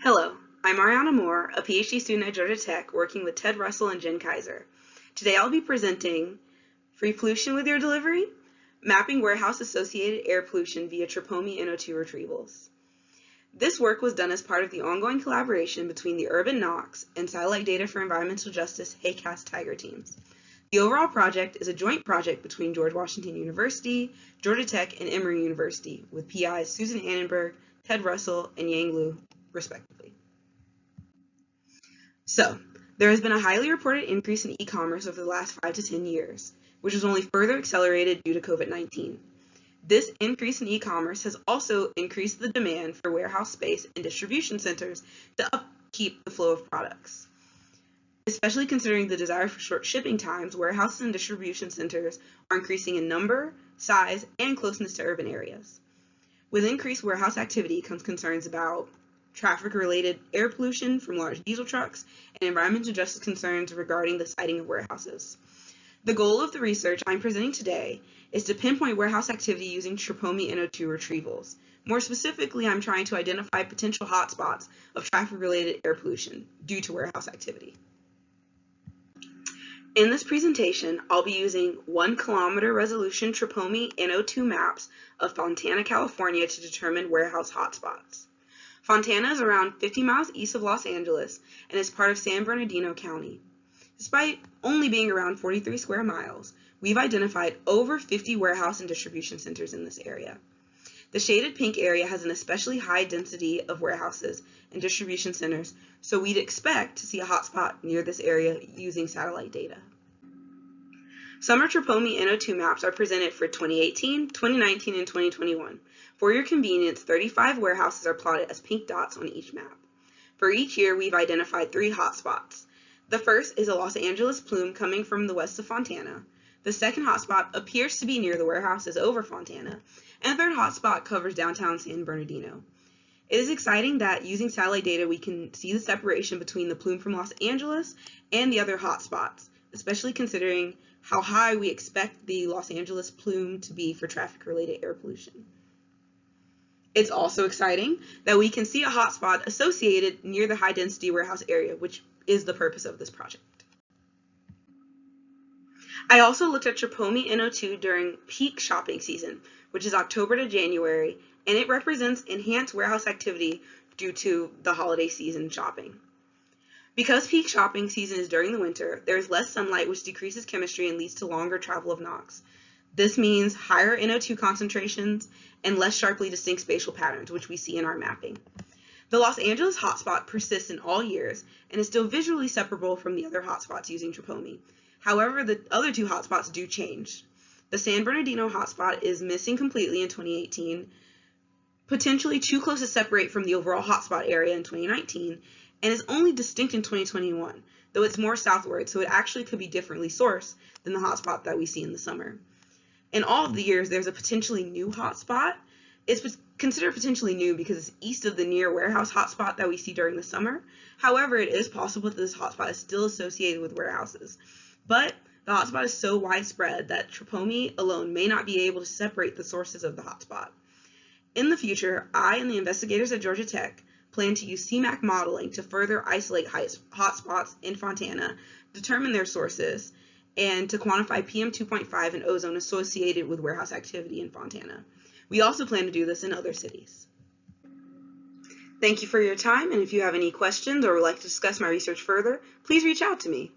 Hello, I'm Aryiana Moore, a PhD student at Georgia Tech working with Ted Russell and Jen Kaiser. Today I'll be presenting Free Pollution with Your Delivery, Mapping Warehouse-Associated Air Pollution via TROPOMI NO2 Retrievals. This work was done as part of the ongoing collaboration between the Urban NOx and Satellite Data for Environmental Justice HAQAST Tiger teams. The overall project is a joint project between George Washington University, Georgia Tech, and Emory University, with PIs Susan Annenberg, Ted Russell, and Yang Liu, respectively. So, there has been a highly reported increase in e-commerce over the last 5 to 10 years, which was only further accelerated due to COVID-19. This increase in e-commerce has also increased the demand for warehouse space and distribution centers to upkeep the flow of products. Especially considering the desire for short shipping times, warehouses and distribution centers are increasing in number, size, and closeness to urban areas. With increased warehouse activity comes concerns about traffic-related air pollution from large diesel trucks and environmental justice concerns regarding the siting of warehouses. The goal of the research I'm presenting today is to pinpoint warehouse activity using TROPOMI NO2 retrievals. More specifically, I'm trying to identify potential hotspots of traffic-related air pollution due to warehouse activity. In this presentation, I'll be using 1 kilometer resolution TROPOMI NO2 maps of Fontana, California to determine warehouse hotspots. Fontana is around 50 miles east of Los Angeles and is part of San Bernardino County. Despite only being around 43 square miles, we've identified over 50 warehouse and distribution centers in this area. The shaded pink area has an especially high density of warehouses and distribution centers, so we'd expect to see a hotspot near this area using satellite data. Summer TROPOMI NO2 maps are presented for 2018, 2019, and 2021. For your convenience, 35 warehouses are plotted as pink dots on each map. For each year, we've identified 3 hotspots. The first is a Los Angeles plume coming from the west of Fontana. The second hotspot appears to be near the warehouses over Fontana, and the third hotspot covers downtown San Bernardino. It is exciting that using satellite data, we can see the separation between the plume from Los Angeles and the other hotspots, especially considering how high we expect the Los Angeles plume to be for traffic-related air pollution. It's also exciting that we can see a hotspot associated near the high-density warehouse area, which is the purpose of this project. I also looked at TROPOMI NO2 during peak shopping season, which is October to January, and it represents enhanced warehouse activity due to the holiday season shopping. Because peak shopping season is during the winter, there is less sunlight, which decreases chemistry and leads to longer travel of NOx. This means higher NO2 concentrations and less sharply distinct spatial patterns, which we see in our mapping. The Los Angeles hotspot persists in all years and is still visually separable from the other hotspots using TROPOMI. However, the other 2 hotspots do change. The San Bernardino hotspot is missing completely in 2018, potentially too close to separate from the overall hotspot area in 2019, and is only distinct in 2021, though it's more southward, so it actually could be differently sourced than the hotspot that we see in the summer. In all of the years, there's a potentially new hotspot. It's considered potentially new because it's east of the near warehouse hotspot that we see during the summer. However, it is possible that this hotspot is still associated with warehouses. But the hotspot is so widespread that TROPOMI alone may not be able to separate the sources of the hotspot. In the future, I and the investigators at Georgia Tech plan to use CMAQ modeling to further isolate hotspots in Fontana, determine their sources, and to quantify PM2.5 and ozone associated with warehouse activity in Fontana. We also plan to do this in other cities. Thank you for your time, and if you have any questions or would like to discuss my research further, please reach out to me.